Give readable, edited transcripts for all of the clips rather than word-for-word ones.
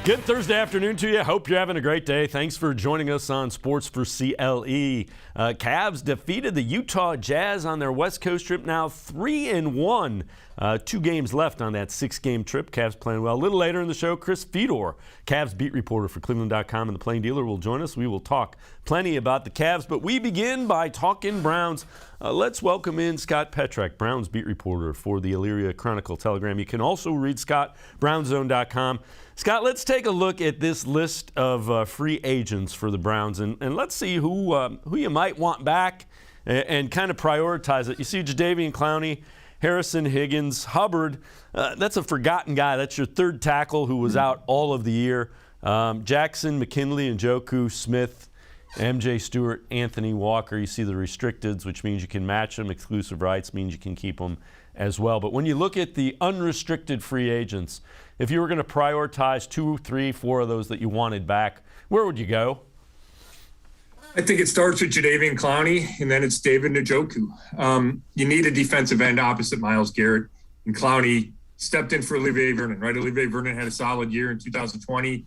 Good Thursday afternoon to you. Hope you're having a great day. Thanks for joining us on Sports4CLE. Cavs defeated the Utah Jazz on their West Coast trip, now 3-1. 2 games left on that 6-game trip. Cavs playing well. A little later in the show, Chris Fedor, Cavs beat reporter for cleveland.com and the Plain Dealer, will join us. We will talk plenty about the Cavs, but we begin by talking Browns. Let's welcome in Scott Petrak, Browns beat reporter for the Elyria Chronicle-Telegram. You can also read Scott, brownzone.com. Scott, let's take a look at this list of free agents for the Browns, and let's see who you might want back and kind of prioritize it. You see Jadeveon Clowney, Harrison Higgins, Hubbard. That's a forgotten guy. That's your third tackle who was out all of the year. Jackson, McKinley, Njoku, Smith, MJ Stewart, Anthony Walker. You see the restricteds, which means you can match them. Exclusive rights means you can keep them as well. But when you look at the unrestricted free agents, if you were going to prioritize 2, 3, 4 of those that you wanted back, where would you go? I think it starts with Jadeveon Clowney, and then it's David Njoku. You need a defensive end opposite Myles Garrett, and Clowney stepped in for Olivier Vernon, right? Olivier Vernon had a solid year in 2020,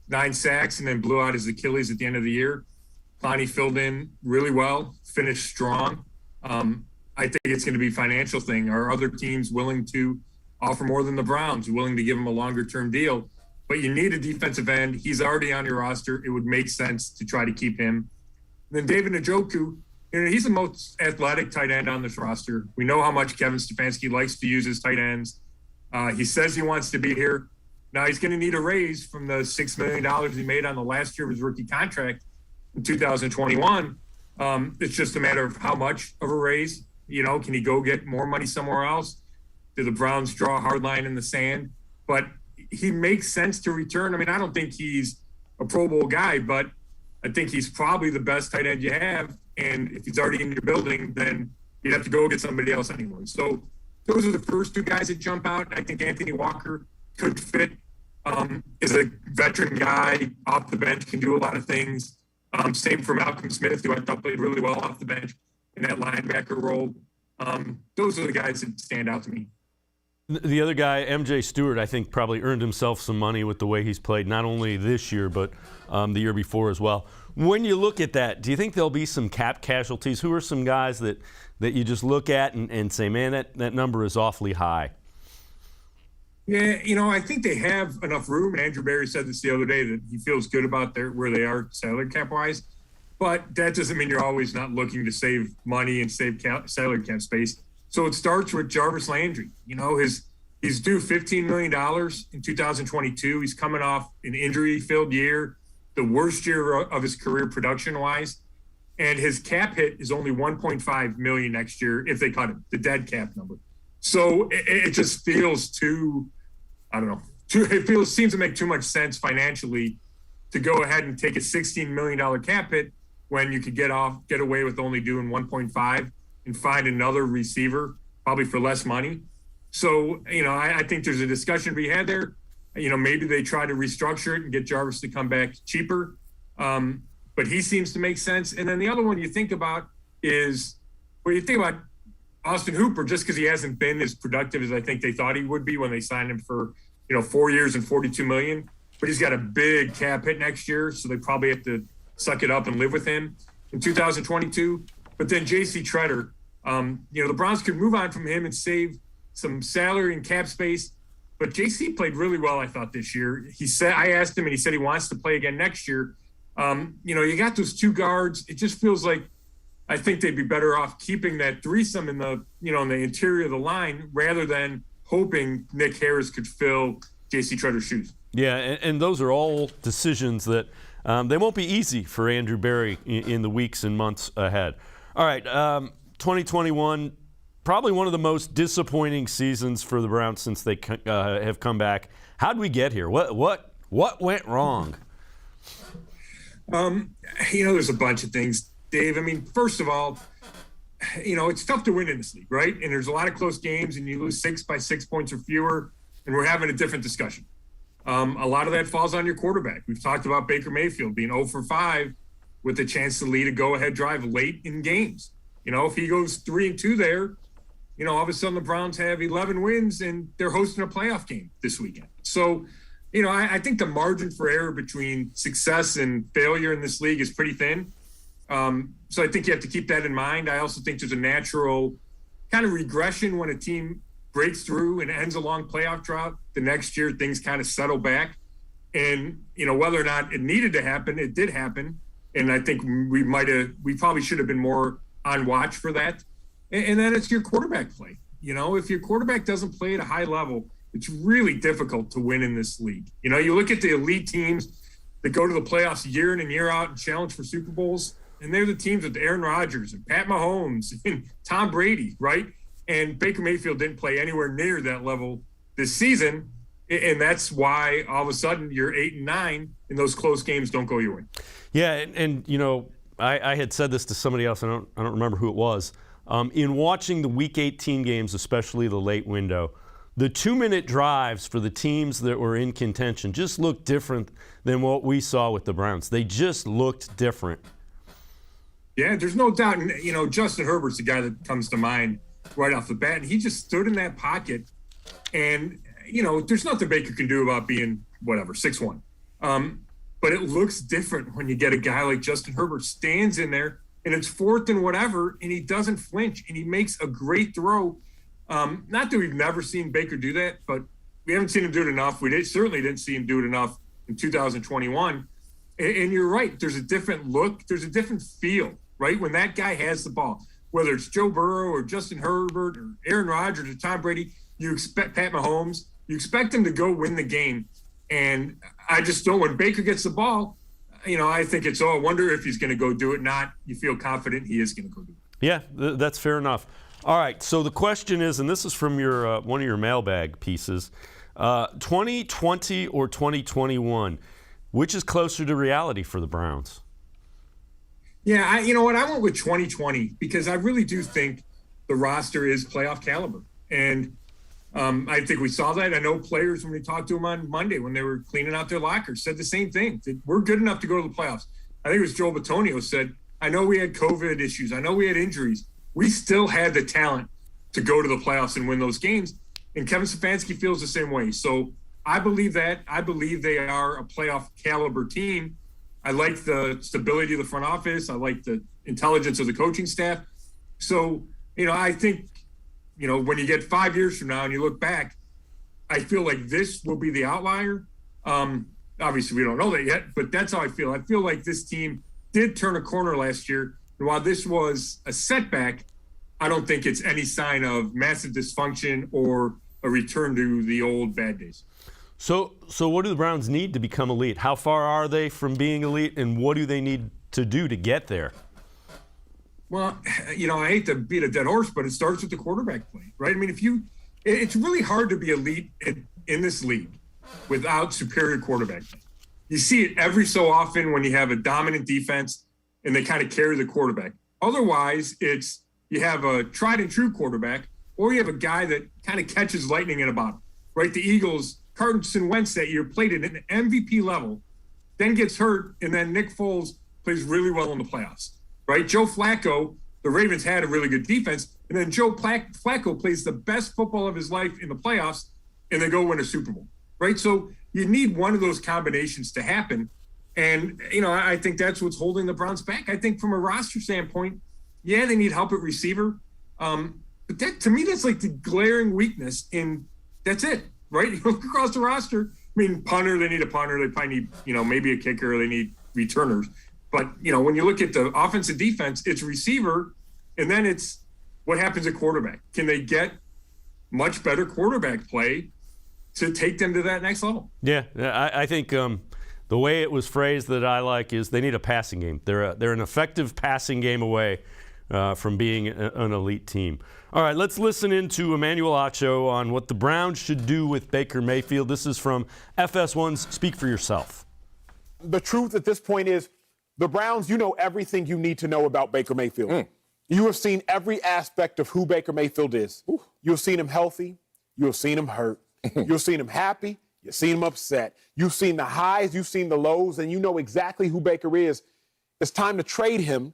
9 sacks, and then blew out his Achilles at the end of the year. Clowney filled in really well, finished strong. I think it's going to be a financial thing. Are other teams willing to offer more than the Browns, willing to give him a longer-term deal? But you need a defensive end. He's already on your roster. It would make sense to try to keep him. And then David Njoku, he's the most athletic tight end on this roster. We know how much Kevin Stefanski likes to use his tight ends. He says he wants to be here. Now he's going to need a raise from the $6 million he made on the last year of his rookie contract in 2021. It's just a matter of how much of a raise. Can he go get more money somewhere else? Do the Browns draw a hard line in the sand? But he makes sense to return. I mean, I don't think he's a Pro Bowl guy, but I think he's probably the best tight end you have. And if he's already in your building, then you'd have to go get somebody else anyway. So those are the first 2 guys that jump out. I think Anthony Walker could fit. Is a veteran guy off the bench, can do a lot of things. Same for Malcolm Smith, who I thought played really well off the bench in that linebacker role. Those are the guys that stand out to me. The other guy, MJ Stewart, I think probably earned himself some money with the way he's played, not only this year, but the year before as well. When you look at that, do you think there'll be some cap casualties? Who are some guys that you just look at and say, man, that number is awfully high? Yeah, I think they have enough room. Andrew Berry said this the other day that he feels good about where they are salary cap-wise. But that doesn't mean you're always not looking to save money and save salary cap space. So it starts with Jarvis Landry. He's due $15 million in 2022. He's coming off an injury-filled year, the worst year of his career production-wise. And his cap hit is only $1.5 million next year if they cut him, the dead cap number. So it just feels seems to make too much sense financially to go ahead and take a $16 million cap hit when you could get away with only doing 1.5 and find another receiver probably for less money. So, I think there's a discussion to be had there. Maybe they try to restructure it and get Jarvis to come back cheaper. But he seems to make sense. And then the other one you think about is Austin Hooper, just because he hasn't been as productive as I think they thought he would be when they signed him for, 4 years and $42 million. But he's got a big cap hit next year, so they probably have to suck it up and live with him in 2022. But then J.C. Tretter, the Browns could move on from him and save some salary and cap space. But J.C. played really well, I thought, this year. I asked him, and he said he wants to play again next year. You got those 2 guards. It just feels like I think they'd be better off keeping that threesome in the interior of the line rather than hoping Nick Harris could fill J.C. Tretter's shoes. Yeah, and those are all decisions that they won't be easy for Andrew Berry in the weeks and months ahead. All right, 2021, probably one of the most disappointing seasons for the Browns since they have come back. How'd we get here? What went wrong? There's a bunch of things, Dave. I mean, first of all, it's tough to win in this league, right? And there's a lot of close games, and you lose 6 by 6 points or fewer, and we're having a different discussion. A lot of that falls on your quarterback. We've talked about Baker Mayfield being 0 for 5 with a chance to lead a go-ahead drive late in games. If he goes 3-2 there, all of a sudden the Browns have 11 wins and they're hosting a playoff game this weekend. So, I think the margin for error between success and failure in this league is pretty thin. So I think you have to keep that in mind. I also think there's a natural kind of regression when a team breaks through and ends a long playoff drought. The next year, things kind of settle back. And, whether or not it needed to happen, it did happen. And I think we probably should have been more on watch for that. And then it's your quarterback play. If your quarterback doesn't play at a high level, it's really difficult to win in this league. You look at the elite teams that go to the playoffs year in and year out and challenge for Super Bowls, and they're the teams with Aaron Rodgers and Pat Mahomes and Tom Brady, right? And Baker Mayfield didn't play anywhere near that level this season. And that's why all of a sudden you're 8-9 and those close games don't go your way. Yeah, and I had said this to somebody else. I don't remember who it was. In watching the Week 18 games, especially the late window, the 2-minute drives for the teams that were in contention just looked different than what we saw with the Browns. They just looked different. Yeah, there's no doubt. And, Justin Herbert's the guy that comes to mind right off the bat. And he just stood in that pocket. And, there's nothing Baker can do about being, 6'1". But it looks different when you get a guy like Justin Herbert stands in there and it's 4th and whatever, and he doesn't flinch and he makes a great throw. Not that we've never seen Baker do that, but we haven't seen him do it enough. Certainly didn't see him do it enough in 2021. And you're right. There's a different look. There's a different feel, right? When that guy has the ball, whether it's Joe Burrow or Justin Herbert or Aaron Rodgers or Tom Brady, you expect Pat Mahomes, you expect him to go win the game. And I just don't, when Baker gets the ball, I think it's, I wonder if he's going to go do it. Not, you feel confident he is going to go do it. Yeah, that's fair enough. All right, so the question is, and this is from your one of your mailbag pieces, 2020 or 2021, which is closer to reality for the Browns? Yeah, I went with 2020 because I really do think the roster is playoff caliber. And I think we saw that. I know players, when we talked to them on Monday when they were cleaning out their lockers, said the same thing. That we're good enough to go to the playoffs. I think it was Joel Bitonio said, I know we had COVID issues. I know we had injuries. We still had the talent to go to the playoffs and win those games. And Kevin Stefanski feels the same way. So I believe that. I believe they are a playoff caliber team. I like the stability of the front office. I like the intelligence of the coaching staff. So, I think, when you get 5 years from now and you look back, I feel like this will be the outlier. Obviously, we don't know that yet, but that's how I feel. I feel like this team did turn a corner last year. And while this was a setback, I don't think it's any sign of massive dysfunction or a return to the old bad days. So what do the Browns need to become elite? How far are they from being elite, and what do they need to do to get there? Well, I hate to beat a dead horse, but it starts with the quarterback play, right? I mean, it's really hard to be elite in this league without superior quarterback play. You see it every so often when you have a dominant defense and they kind of carry the quarterback. Otherwise, it's you have a tried and true quarterback, or you have a guy that kind of catches lightning in a bottle, right? The Eagles, Carson Wentz that year played at an MVP level, then gets hurt, and then Nick Foles plays really well in the playoffs, right? Joe Flacco, the Ravens had a really good defense, and then Joe Flacco plays the best football of his life in the playoffs, and they go win a Super Bowl, right? So you need one of those combinations to happen. And, I think that's what's holding the Browns back. I think from a roster standpoint, yeah, they need help at receiver. But that, to me, that's like the glaring weakness. And that's it, right? You look across the roster. I mean, punter, they need a punter. They probably need, maybe a kicker. They need returners. But, when you look at the offense and defense, it's receiver. And then it's what happens at quarterback. Can they get much better quarterback play to take them to that next level? Yeah, I think the way it was phrased that I like is they need a passing game. They're an effective passing game away from being an elite team. All right, let's listen into Emmanuel Acho on what the Browns should do with Baker Mayfield. This is from FS1's Speak for Yourself. The truth at this point is the Browns, you know everything you need to know about Baker Mayfield. You have seen every aspect of who Baker Mayfield is. You've seen him healthy. You've seen him hurt. You've seen him happy. You've seen him upset. You've seen the highs. You've seen the lows. And you know exactly who Baker is. It's time to trade him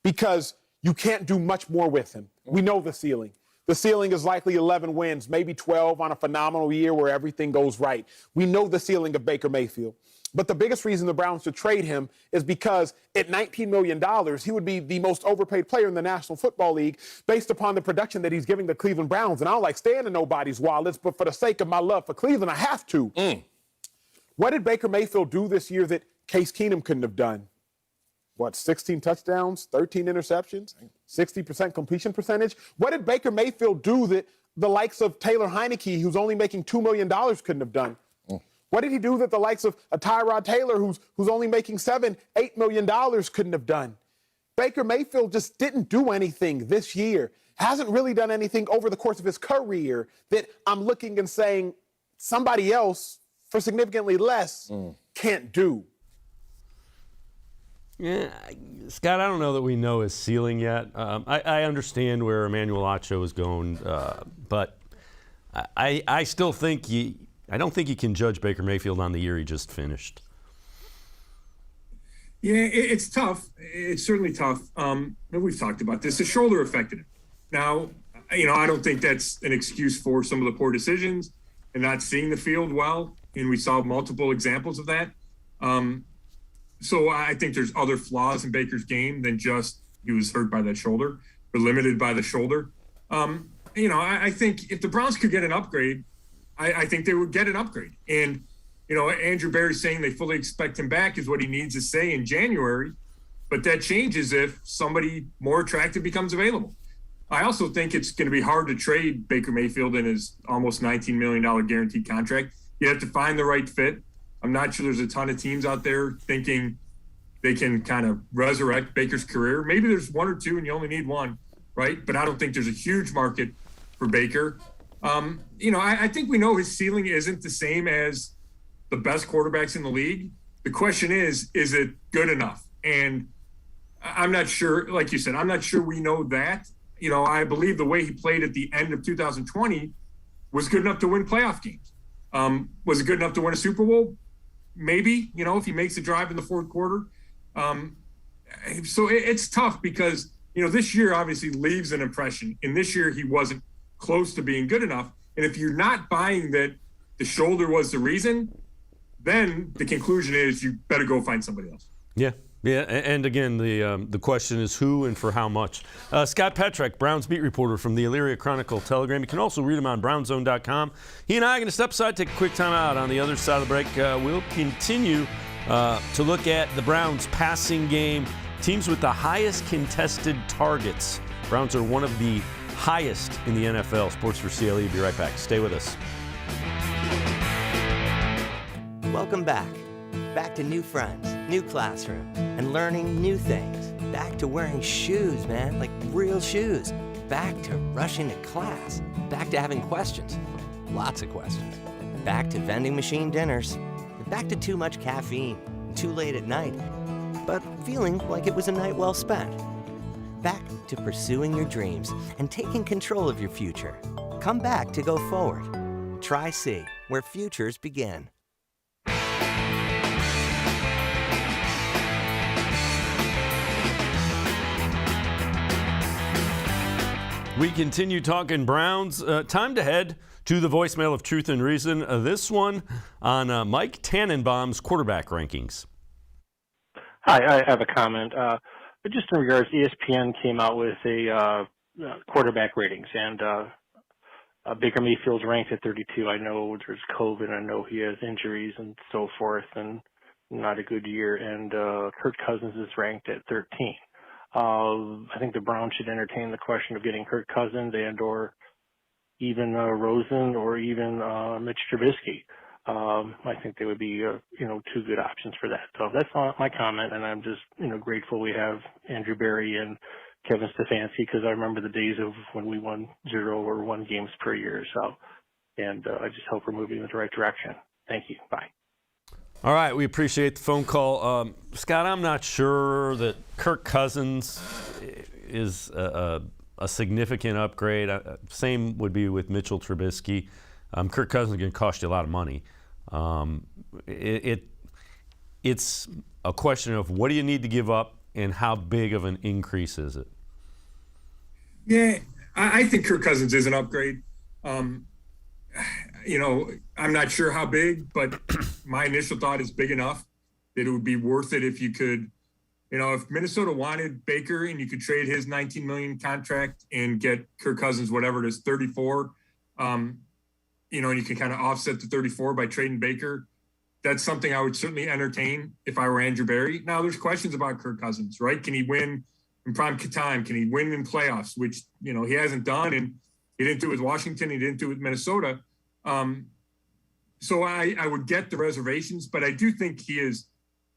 because you can't do much more with him. We know the ceiling. The ceiling is likely 11 wins, maybe 12 on a phenomenal year where everything goes right. We know the ceiling of Baker Mayfield. But the biggest reason the Browns should trade him is because at $19 million, he would be the most overpaid player in the National Football League based upon the production that he's giving the Cleveland Browns. And I don't like staying in nobody's wallets, but for the sake of my love for Cleveland, I have to. What did Baker Mayfield do this year that Case Keenum couldn't have done? 16 touchdowns, 13 interceptions, 60% completion percentage? What did Baker Mayfield do that the likes of Taylor Heineke, who's only making $2 million, couldn't have done? What did he do that the likes of a Tyrod Taylor, who's only making $8 million, couldn't have done? Baker Mayfield just didn't do anything this year. Hasn't really done anything over the course of his career that I'm looking and saying somebody else for significantly less can't do. Yeah, Scott, I don't know that we know his ceiling yet. I understand where Emmanuel Acho is going, but I still think I don't think you can judge Baker Mayfield on the year he just finished. Yeah, it's tough. It's certainly tough. We've talked about this. The shoulder affected him. Now, I don't think that's an excuse for some of the poor decisions and not seeing the field well. And we saw multiple examples of that. So I think there's other flaws in Baker's game than just he was hurt by that shoulder or limited by the shoulder. I think if the Browns could get an upgrade, I think they would get an upgrade. And, Andrew Berry saying they fully expect him back is what he needs to say in January. But that changes if somebody more attractive becomes available. I also think it's going to be hard to trade Baker Mayfield in his almost $19 million guaranteed contract. You have to find the right fit. I'm not sure there's a ton of teams out there thinking they can kind of resurrect Baker's career. Maybe there's one or two and you only need one, right? But I don't think there's a huge market for Baker. I think we know his ceiling isn't the same as the best quarterbacks in the league. The question is it good enough? And I'm not sure, like you said, I'm not sure we know that. I believe the way he played at the end of 2020 was good enough to win playoff games. Was it good enough to win a Super Bowl? Maybe, if he makes a drive in the fourth quarter. So it's tough because, this year obviously leaves an impression. And this year he wasn't close to being good enough. And if you're not buying that the shoulder was the reason, then the conclusion is you better go find somebody else. Yeah. Yeah, and again, the question is who and for how much. Scott Petrak, Browns beat reporter from the Elyria Chronicle Telegram. You can also read him on brownzone.com. He and I are going to step aside, take a quick time out. On the other side of the break, we'll continue to look at the Browns passing game. Teams with the highest contested targets. Browns are one of the highest in the NFL. Sports4CLE. Be right back. Stay with us. Welcome back. Back to new friends, new classroom, and learning new things. Back to wearing shoes, man, like real shoes. Back to rushing to class. Back to having questions. Lots of questions. Back to vending machine dinners. Back to too much caffeine, too late at night, but feeling like it was a night well spent. Back to pursuing your dreams and taking control of your future. Come back to go forward. Try C, where futures begin. We continue talking Browns. Time to head to the voicemail of Truth and Reason. This one on Mike Tannenbaum's quarterback rankings. Hi, I have a comment. But just in regards, ESPN came out with a quarterback ratings, and Baker Mayfield's ranked at 32. I know there's COVID. I know he has injuries and so forth, and not a good year. And Kirk Cousins is ranked at 13. I think the Browns should entertain the question of getting Kirk Cousins and or even Rosen or even Mitch Trubisky. I think they would be, two good options for that. So that's my comment, and I'm just, grateful we have Andrew Berry and Kevin Stefanski because I remember the days of when we won 0 or 1 games per year. So, and I just hope we're moving in the right direction. Thank you. Bye. All right, we appreciate the phone call. Scott, I'm not sure that Kirk Cousins is a significant upgrade. Same would be with Mitchell Trubisky. Kirk Cousins is going to cost you a lot of money. It's a question of what do you need to give up and how big of an increase is it? Yeah, I think Kirk Cousins is an upgrade. I'm not sure how big, but my initial thought is big enough that it would be worth it if you could, if Minnesota wanted Baker and you could trade his $19 million contract and get Kirk Cousins, whatever it is, 34, and you can kind of offset the 34 by trading Baker. That's something I would certainly entertain if I were Andrew Berry. Now, there's questions about Kirk Cousins, right? Can he win in prime time? Can he win in playoffs, which, he hasn't done, and he didn't do it with Washington. He didn't do it with Minnesota. So I would get the reservations, but I do think he is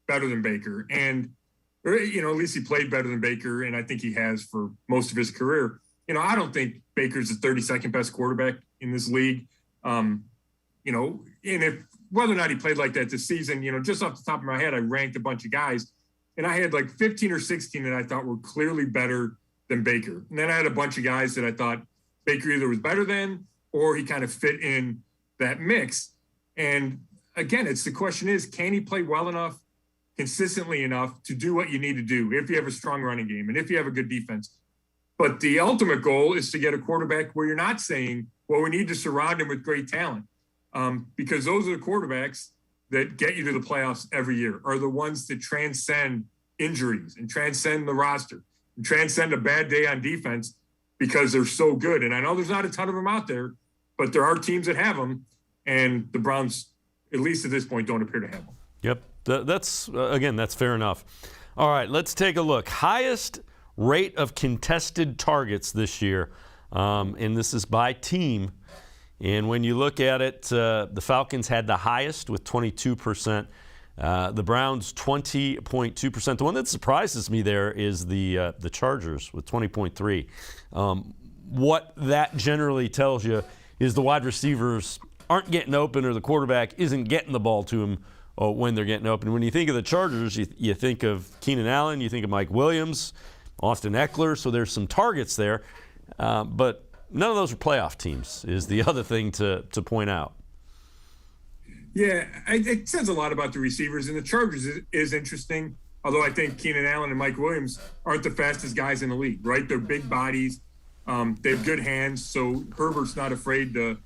better than Baker. And, at least he played better than Baker, and I think he has for most of his career. I don't think Baker's the 32nd best quarterback in this league. And if whether or not he played like that this season, just off the top of my head, I ranked a bunch of guys, and I had like 15 or 16 that I thought were clearly better than Baker. And then I had a bunch of guys that I thought Baker either was better than, or he kind of fit in that mix. And again, the question is, can he play well enough, consistently enough to do what you need to do if you have a strong running game and if you have a good defense? But the ultimate goal is to get a quarterback where you're not saying, well, we need to surround him with great talent. Because those are the quarterbacks that get you to the playoffs every year, are the ones that transcend injuries and transcend the roster and transcend a bad day on defense because they're so good. And I know there's not a ton of them out there, but there are teams that have them, and the Browns, at least at this point, don't appear to have them. Yep. That's fair enough. All right, let's take a look. Highest rate of contested targets this year, and this is by team. And when you look at it, the Falcons had the highest with 22%. The Browns 20.2%. The one that surprises me there is the Chargers with 20.3%. What that generally tells you is the wide receivers aren't getting open, or the quarterback isn't getting the ball to them when they're getting open. When you think of the Chargers, you think of Keenan Allen, you think of Mike Williams, Austin Eckler. So there's some targets there, but none of those are playoff teams is the other thing to point out. Yeah, it says a lot about the receivers, and the Chargers is interesting, although I think Keenan Allen and Mike Williams aren't the fastest guys in the league, right? They're big bodies. They have good hands, so Herbert's not afraid to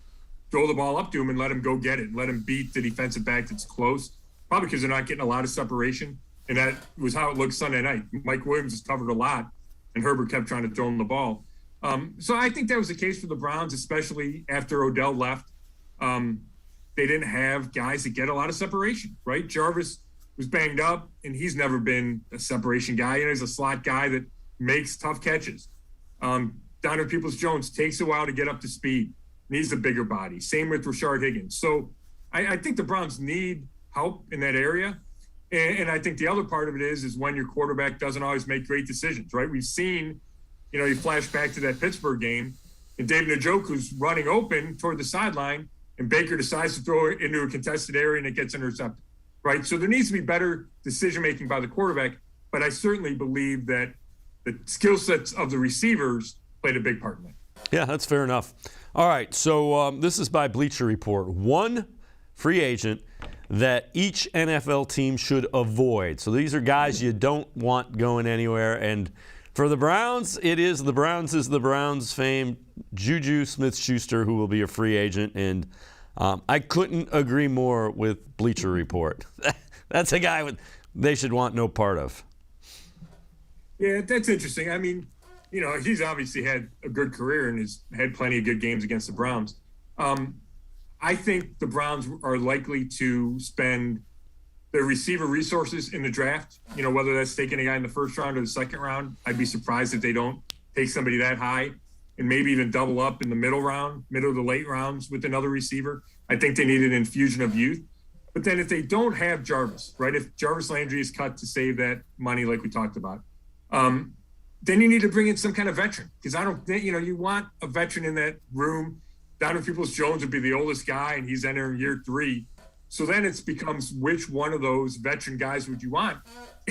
throw the ball up to him and let him go get it and let him beat the defensive back that's close, probably because they're not getting a lot of separation, and that was how it looked Sunday night. Mike Williams has covered a lot, and Herbert kept trying to throw him the ball. So I think that was the case for the Browns, especially after Odell left. They didn't have guys that get a lot of separation, right? Jarvis was banged up, and he's never been a separation guy. He's a slot guy that makes tough catches. Donovan Peoples-Jones takes a while to get up to speed. Needs a bigger body. Same with Rashard Higgins. So I think the Browns need help in that area. And I think the other part of it is when your quarterback doesn't always make great decisions, right? We've seen, you flash back to that Pittsburgh game, and David Njoku's running open toward the sideline, and Baker decides to throw it into a contested area, and it gets intercepted, right? So there needs to be better decision-making by the quarterback, but I certainly believe that the skill sets of the receivers played a big part in it. Yeah, that's fair enough. All right, so this is by Bleacher Report. One free agent that each NFL team should avoid. So these are guys you don't want going anywhere. And for the Browns, it is the Browns fame, Juju Smith-Schuster, who will be a free agent. And I couldn't agree more with Bleacher Report. That's a guy they should want no part of. Yeah, that's interesting. I mean, he's obviously had a good career and has had plenty of good games against the Browns. I think the Browns are likely to spend their receiver resources in the draft, whether that's taking a guy in the first round or the second round. I'd be surprised if they don't take somebody that high and maybe even double up in the middle to late rounds with another receiver. I think they need an infusion of youth. But then if they don't have Jarvis, right, if Jarvis Landry is cut to save that money like we talked about, then you need to bring in some kind of veteran, because I don't think, you want a veteran in that room. Donovan Peoples-Jones would be the oldest guy, and he's entering year 3. So then it becomes which one of those veteran guys would you want?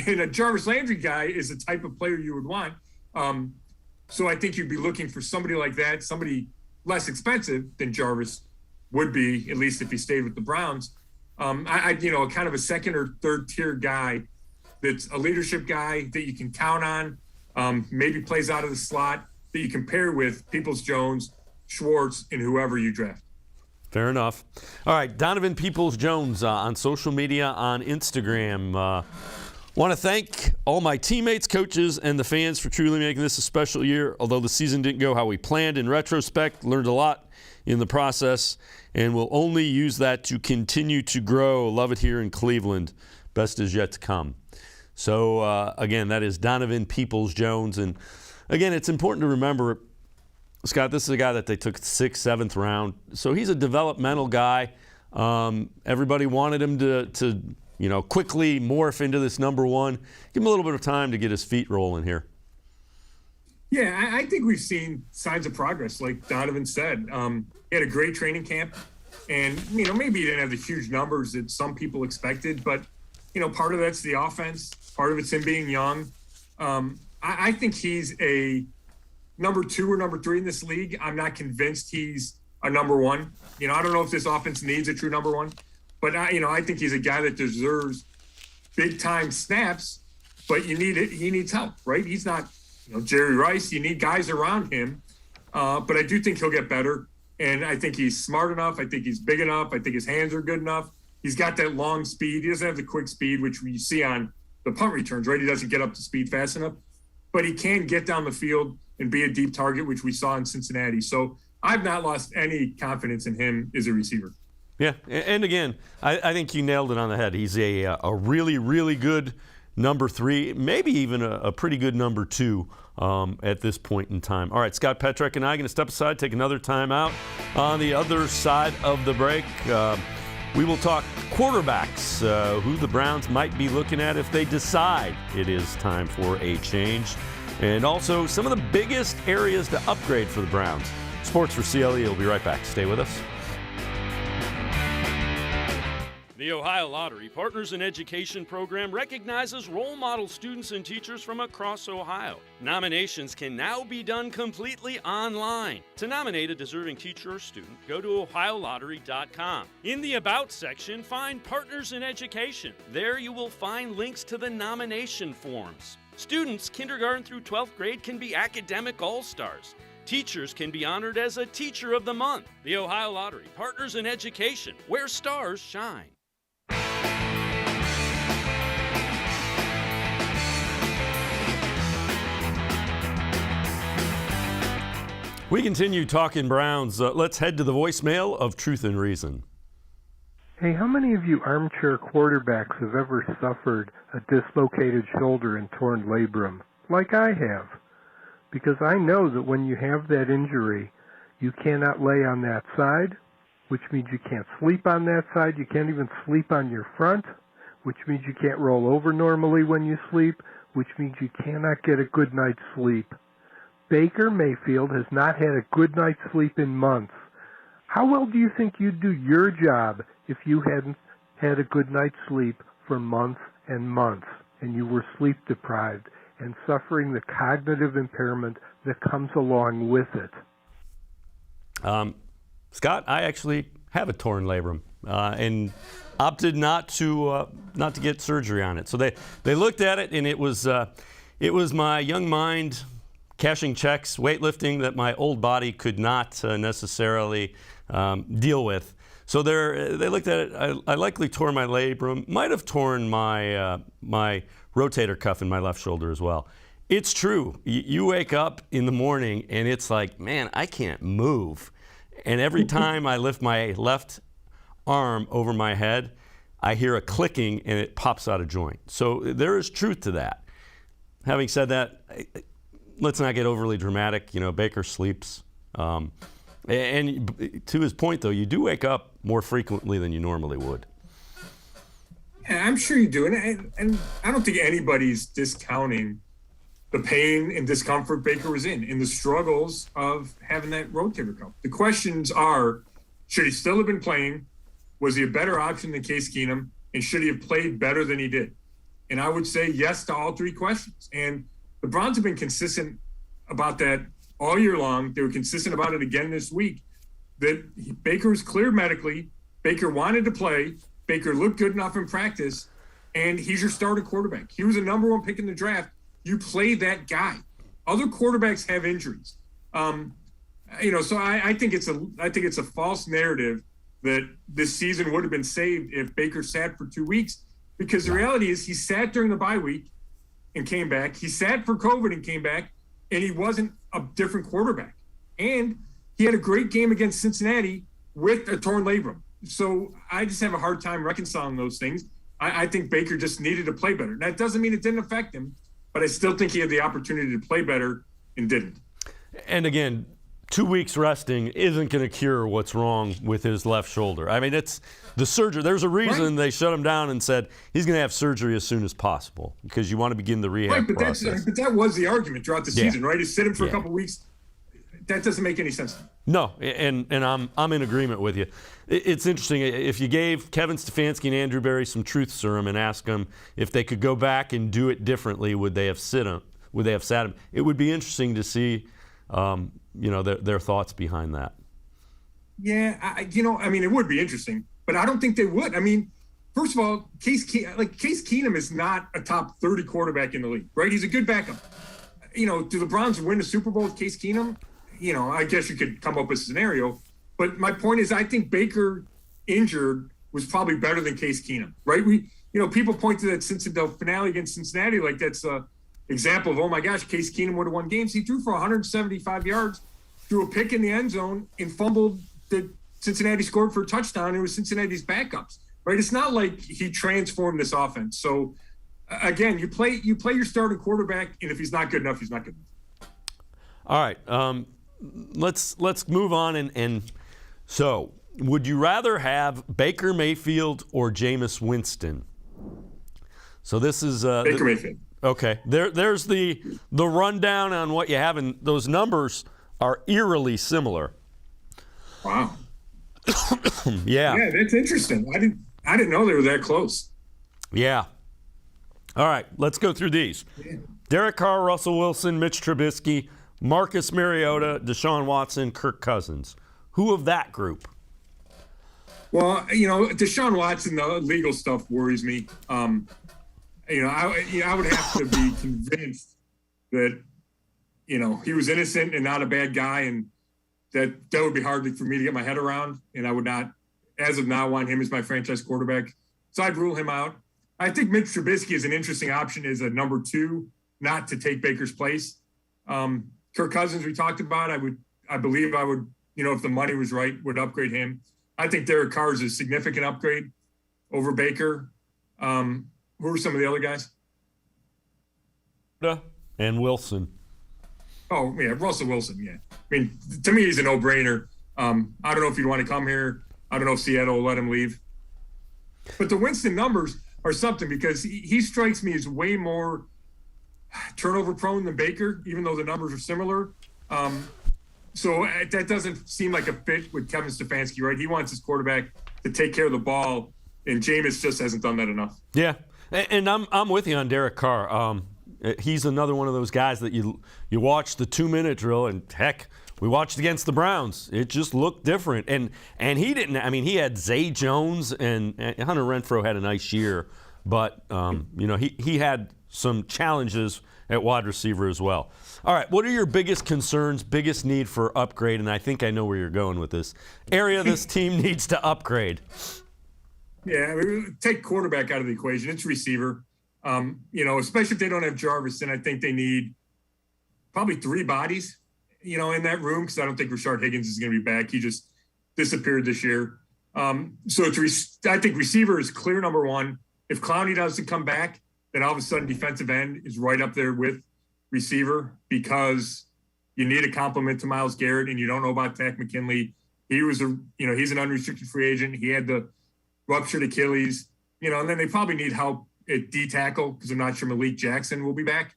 And a Jarvis Landry guy is the type of player you would want. So I think you'd be looking for somebody like that, somebody less expensive than Jarvis would be, at least if he stayed with the Browns. Kind of a second or third tier guy that's a leadership guy that you can count on, maybe plays out of the slot, that you can pair with Peoples-Jones, Schwartz, and whoever you draft. Fair enough. All right, Donovan Peoples-Jones on social media, on Instagram. Want to thank all my teammates, coaches, and the fans for truly making this a special year. Although the season didn't go how we planned, in retrospect, learned a lot in the process, and we'll only use that to continue to grow. Love it here in Cleveland. Best is yet to come. So, again, that is Donovan Peoples-Jones. And, again, it's important to remember, Scott, this is a guy that they took 6th, 7th round. So he's a developmental guy. Everybody wanted him to quickly morph into this number one. Give him a little bit of time to get his feet rolling here. Yeah, I think we've seen signs of progress, like Donovan said. He had a great training camp, and, maybe he didn't have the huge numbers that some people expected, but, part of that's the offense. Part of it's him being young. I think he's a number 2 or number 3 in this league. I'm not convinced he's a number 1. I don't know if this offense needs a true number 1, but I think he's a guy that deserves big time snaps, but he needs help, right? He's not, Jerry Rice. You need guys around him. But I do think he'll get better. And I think he's smart enough. I think he's big enough. I think his hands are good enough. He's got that long speed. He doesn't have the quick speed, which we see on the punt returns, right? He doesn't get up to speed fast enough, but he can get down the field and be a deep target, which we saw in Cincinnati. So I've not lost any confidence in him as a receiver. Yeah, and again, I think you nailed it on the head. He's a really, really good number 3, maybe even a pretty good number 2 at this point in time. All right, Scott Petrak and I are going to step aside, take another time out. On the other side of the break, we will talk quarterbacks, who the Browns might be looking at if they decide it is time for a change, and also some of the biggest areas to upgrade for the Browns. Sports4CLE will be right back. Stay with us. The Ohio Lottery Partners in Education program recognizes role model students and teachers from across Ohio. Nominations can now be done completely online. To nominate a deserving teacher or student, go to ohiolottery.com. In the About section, find Partners in Education. There you will find links to the nomination forms. Students kindergarten through 12th grade can be academic all-stars. Teachers can be honored as a Teacher of the Month. The Ohio Lottery Partners in Education, where stars shine. We continue talking Browns. Let's head to the voicemail of Truth and Reason. Hey, how many of you armchair quarterbacks have ever suffered a dislocated shoulder and torn labrum, like I have? Because I know that when you have that injury, you cannot lay on that side, which means you can't sleep on that side. You can't even sleep on your front, which means you can't roll over normally when you sleep, which means you cannot get a good night's sleep. Baker Mayfield has not had a good night's sleep in months. How well do you think you'd do your job if you hadn't had a good night's sleep for months and months, and you were sleep deprived and suffering the cognitive impairment that comes along with it? Scott, I actually have a torn labrum and opted not to get surgery on it. So they looked at it, and it was my young mind cashing checks, weightlifting that my old body could not necessarily deal with. So they looked at it. I likely tore my labrum, might have torn my rotator cuff in my left shoulder as well. It's true. You wake up in the morning and it's like, man, I can't move. And every time I lift my left arm over my head, I hear a clicking and it pops out of joint. So there is truth to that. Having said that, let's not get overly dramatic. Baker sleeps. And to his point, though, you do wake up more frequently than you normally would. Yeah, I'm sure you do. And I don't think anybody's discounting the pain and discomfort Baker was in the struggles of having that rotator cuff. The questions are, should he still have been playing? Was he a better option than Case Keenum? And should he have played better than he did? And I would say yes to all 3 questions. And the Browns have been consistent about that all year long. They were consistent about it again this week, that Baker was cleared medically. Baker wanted to play. Baker looked good enough in practice, and he's your starting quarterback. He was a number 1 pick in the draft. You play that guy. Other quarterbacks have injuries. So I think it's a false narrative that this season would have been saved if Baker sat for 2 weeks, because the reality is he sat during the bye week and came back. He sat for COVID and came back, and he wasn't a different quarterback. And he had a great game against Cincinnati with a torn labrum. So I just have a hard time reconciling those things. I think Baker just needed to play better. That doesn't mean it didn't affect him, but I still think he had the opportunity to play better and didn't. And again, 2 weeks resting isn't going to cure what's wrong with his left shoulder. I mean, it's the surgery. There's a reason they shut him down and said he's going to have surgery as soon as possible, because you want to begin the rehab process. But that was the argument throughout the season, right? Is sit him for a couple weeks. That doesn't make any sense. No, and I'm in agreement with you. It's interesting. If you gave Kevin Stefanski and Andrew Berry some truth serum and asked them if they could go back and do it differently, would they have sat him? It would be interesting to see, their thoughts behind that. Yeah, it would be interesting, but I don't think they would. I mean, first of all, Case Keenum is not a top 30 quarterback in the league, right? He's a good backup. Do the Browns win the Super Bowl with Case Keenum? I guess you could come up with a scenario. But my point is, I think Baker injured was probably better than Case Keenum, right? People point to that finale against Cincinnati like that's an example of, oh my gosh, Case Keenum would have won games. He threw for 175 yards, threw a pick in the end zone, and fumbled that Cincinnati scored for a touchdown. It was Cincinnati's backups, right? It's not like he transformed this offense. So again, you play your starting quarterback, and if he's not good enough, he's not good enough. All right, let's move on. And so, would you rather have Baker Mayfield or Jameis Winston? So this is Baker Mayfield. Okay, there's the rundown on what you have, and those numbers are eerily similar. Wow. Yeah. Yeah, that's interesting. I didn't know they were that close. Yeah. All right, let's go through these. Yeah. Derek Carr, Russell Wilson, Mitch Trubisky, Marcus Mariota, Deshaun Watson, Kirk Cousins. Who of that group? Well, Deshaun Watson, the legal stuff worries me. I would have to be convinced that, he was innocent and not a bad guy, and that would be hard for me to get my head around, and I would not, as of now, want him as my franchise quarterback. So I'd rule him out. I think Mitch Trubisky is an interesting option as a number 2, not to take Baker's place. Kirk Cousins, we talked about. I believe I would, if the money was right, would upgrade him. I think Derek Carr is a significant upgrade over Baker. Who are some of the other guys? And Wilson. Oh, yeah, Russell Wilson, yeah. I mean, to me, he's a no-brainer. I don't know if he'd want to come here. I don't know if Seattle will let him leave. But the Winston numbers are something, because he strikes me as way more turnover-prone than Baker, even though the numbers are similar. So that doesn't seem like a fit with Kevin Stefanski, right? He wants his quarterback to take care of the ball, and Jameis just hasn't done that enough. Yeah, and I'm with you on Derek Carr. He's another one of those guys that you watch the 2-minute drill, and heck, we watched against the Browns. It just looked different, and he didn't. I mean, he had Zay Jones, and Hunter Renfrow had a nice year, but he had some challenges at wide receiver as well. All right, what are your biggest concerns, biggest need for upgrade? And I think I know where you're going with this. Area this team needs to upgrade. Yeah, take quarterback out of the equation. It's receiver. Especially if they don't have Jarvis, then I think they need probably 3 bodies, in that room, because I don't think Rashard Higgins is going to be back. He just disappeared this year. So I think receiver is clear number 1. If Clowney doesn't come back, then all of a sudden defensive end is right up there with receiver, because you need a complement to Myles Garrett, and you don't know about Takk McKinley. He's an unrestricted free agent. He had the ruptured Achilles, and then they probably need help at D tackle, because I'm not sure Malik Jackson will be back.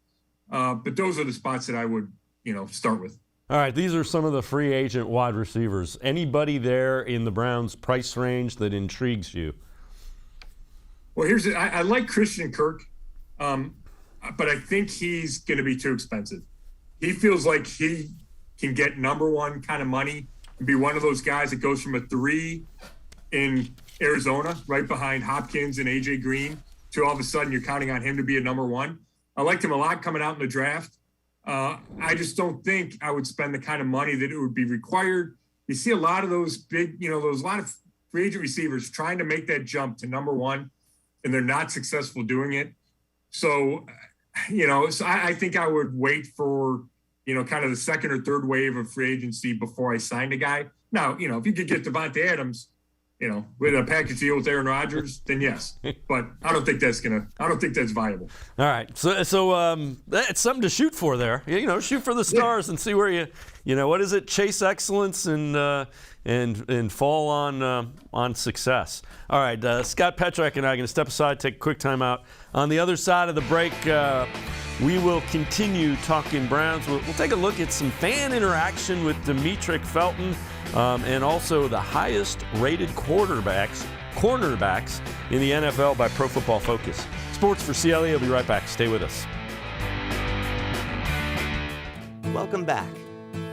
But those are the spots that I would, start with. All right, these are some of the free agent wide receivers. Anybody there in the Browns' price range that intrigues you? Well, I like Christian Kirk, but I think he's going to be too expensive. He feels like he can get number 1 kind of money and be one of those guys that goes from a 3 in Arizona, right behind Hopkins and A.J. Green, to all of a sudden you're counting on him to be a number 1. I liked him a lot coming out in the draft. I just don't think I would spend the kind of money that it would be required. You see a lot of those big, those a lot of free agent receivers trying to make that jump to number one, and they're not successful doing it. So, so I think I would wait for, kind of the second or third wave of free agency before I signed a guy. Now, if you could get Devontae Adams, with a package deal with Aaron Rodgers, then yes. But I don't think that's viable. All right. So it's something to shoot for there. Shoot for the stars and see where what is it? Chase excellence and fall on success. All right. Scott Petrak and I are going to step aside, take a quick time out. On the other side of the break, we will continue talking Browns. We'll take a look at some fan interaction with Demetric Felton and also the highest-rated cornerbacks in the NFL by Pro Football Focus. Sports4CLE. I'll be right back. Stay with us. Welcome back.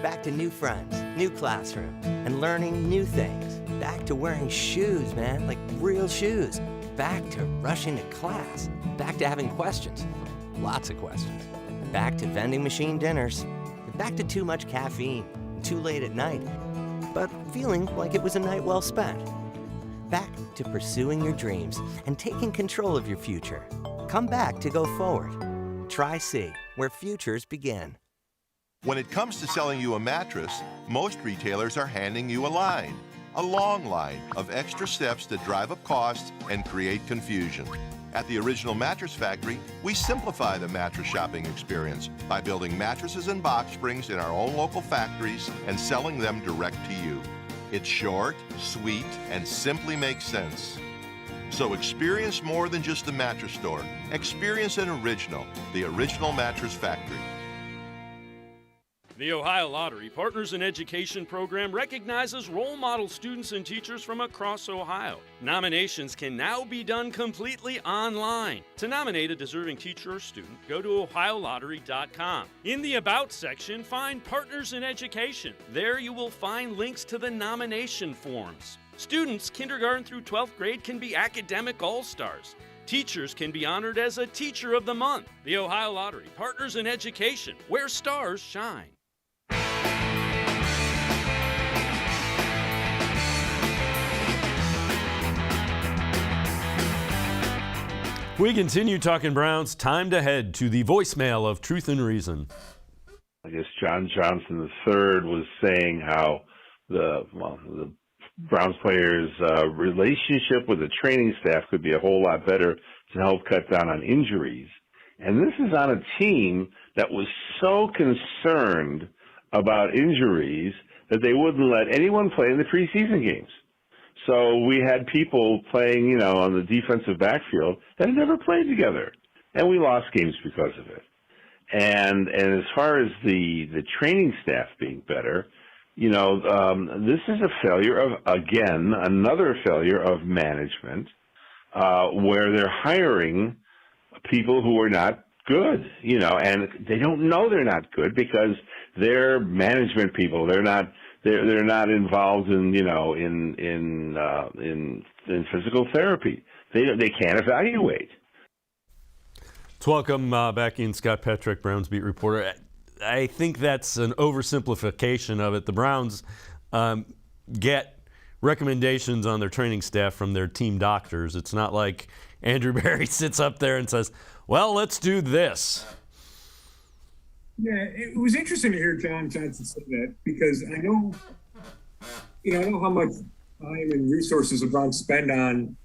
Back to new friends, new classroom, and learning new things. Back to wearing shoes, man, like real shoes. Back to rushing to class. Back to having questions. Lots of questions. Back to vending machine dinners. Back to too much caffeine. Too late at night. But feeling like it was a night well spent. Back to pursuing your dreams and taking control of your future. Come back to go forward. Try C, where futures begin. When it comes to selling you a mattress, most retailers are handing you a long line of extra steps that drive up costs and create confusion. At the Original Mattress Factory, we simplify the mattress shopping experience by building mattresses and box springs in our own local factories and selling them direct to you. It's short, sweet, and simply makes sense. So experience more than just a mattress store. Experience an original, the Original Mattress Factory. The Ohio Lottery Partners in Education program recognizes role model students and teachers from across Ohio. Nominations can now be done completely online. To nominate a deserving teacher or student, go to ohiolottery.com. In the About section, find Partners in Education. There you will find links to the nomination forms. Students, kindergarten through 12th grade, can be academic all-stars. Teachers can be honored as a Teacher of the Month. The Ohio Lottery Partners in Education, where stars shine. We continue talking Browns. Time to head to the voicemail of Truth and Reason. I guess John Johnson III was saying how the Browns players' relationship with the training staff could be a whole lot better to help cut down on injuries. And this is on a team that was so concerned about injuries that they wouldn't let anyone play in the preseason games. So we had people playing, on the defensive backfield that had never played together, and we lost games because of it. And as far as the training staff being better, this is a failure of, again, another failure of management, where they're hiring people who are not good, and they don't know they're not good because they're management people. They're not involved in physical therapy. They can't evaluate. Let's welcome back in Scott Petrak, Browns beat reporter. I think that's an oversimplification of it. The Browns get recommendations on their training staff from their team doctors. It's not like Andrew Berry sits up there and says, well, let's do this. Yeah, it was interesting to hear John Johnson say that because I know how much time and resources the Browns spend on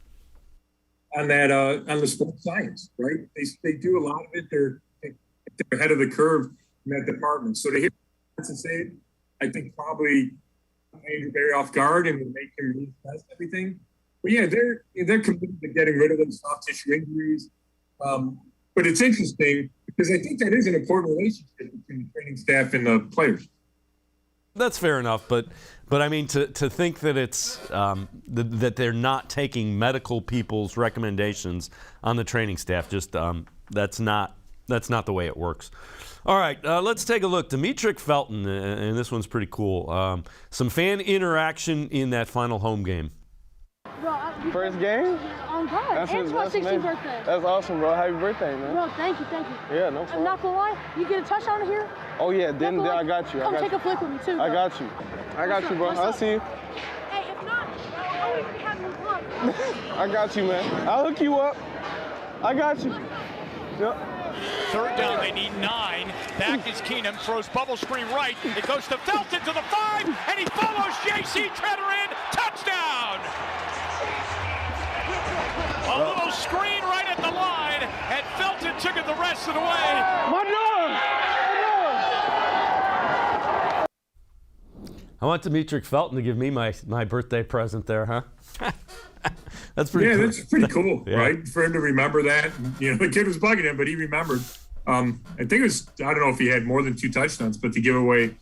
the sports science, right? They do a lot of it. They're ahead of the curve in that department. So to hear Johnson say it, I think probably Andrew Berry off guard and make him retest everything. But yeah, they're committed to getting rid of those soft tissue injuries. But it's interesting because I think that is an important relationship between the training staff and the players. That's fair enough, but I mean to think that it's that they're not taking medical people's recommendations on the training staff, just that's not the way it works. All right, let's take a look. Demetric Felton, and this one's pretty cool. Some fan interaction in that final home game. Bro, First game? On God. And it's my 16th birthday. That's awesome, bro. Happy birthday, man. Bro, thank you. Yeah, no problem. I'm not gonna lie, you get a touchdown here? Oh, yeah, then I got you. Come take a flick with me, too. I got you. I got you, bro. I'll see you. Hey, if not, I'll always be having you come. I got you, man. I'll hook you up. I got you. Yep. Third down, they need 9. Back is Keenum, throws bubble screen right. It goes to Felton to the 5, and he follows J.C. Treader in. Touchdown! A little screen right at the line, and Felton took it the rest of the way. My dog! I want Demetric Felton to give me my birthday present there, huh? That's pretty cool. That's pretty cool, right? For him to remember that. The kid was bugging him, but he remembered. I think it was, I don't know if he had more than 2 touchdowns, but to give away,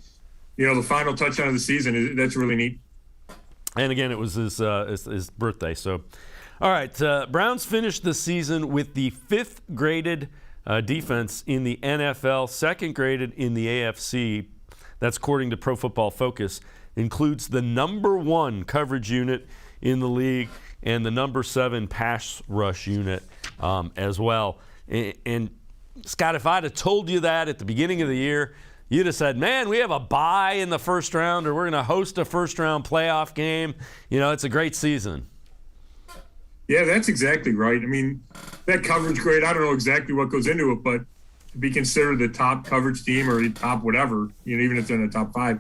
the final touchdown of the season, that's really neat. And again, it was his birthday. So, all right, Browns finished the season with the 5th graded defense in the NFL, 2nd graded in the AFC. That's according to Pro Football Focus. Includes the number 1 coverage unit in the league and the number 7 pass rush unit as well. And Scott, if I'd have told you that at the beginning of the year, you'd have said, man, we have a bye in the first round, or we're going to host a first-round playoff game. It's a great season. Yeah, that's exactly right. I mean, that coverage grade, I don't know exactly what goes into it, but to be considered the top coverage team or the top whatever, even if they're in the top 5,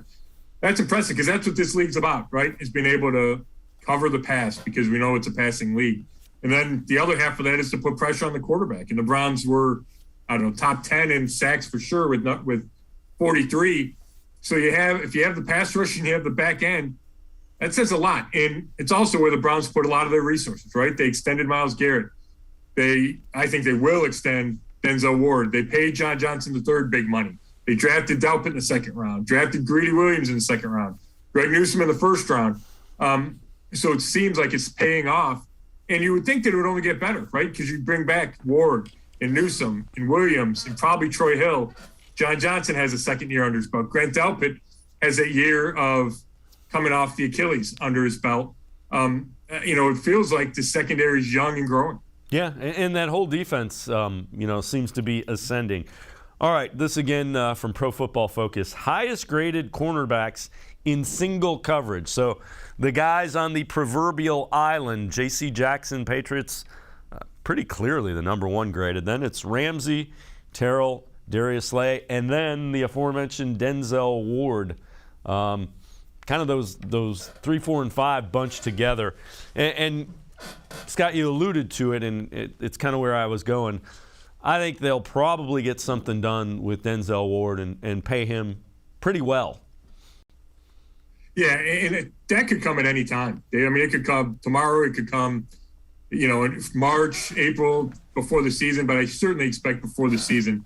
that's impressive because that's what this league's about, right? Is being able to cover the pass because we know it's a passing league. And then the other half of that is to put pressure on the quarterback. And the Browns were, top 10 in sacks for sure with 43. So if you have the pass rush and you have the back end, that says a lot. And it's also where the Browns put a lot of their resources, right? They extended Myles Garrett. I think they will extend Denzel Ward. They paid John Johnson III big money. They drafted Dalpett in the 2nd round, drafted Greedy Williams in the 2nd round, Greg Newsome in the 1st round. So it seems like it's paying off. And you would think that it would only get better, right? Because you bring back Ward and Newsome and Williams and probably Troy Hill. John Johnson has a 2nd year under his belt. Grant Dalpett has a year of coming off the Achilles under his belt. It feels like the secondary is young and growing. Yeah, and that whole defense, seems to be ascending. All right, this again from Pro Football Focus. Highest graded cornerbacks in single coverage. So the guys on the proverbial island, J.C. Jackson, Patriots, pretty clearly the number 1 graded. Then it's Ramsey, Terrell, Darius Slay, and then the aforementioned Denzel Ward. Kind of those 3, 4, and 5 bunched together. And Scott, you alluded to it, and it's kind of where I was going. I think they'll probably get something done with Denzel Ward and pay him pretty well. Yeah, and that could come at any time. It could come tomorrow. It could come, in March, April, before the season. But I certainly expect before the season,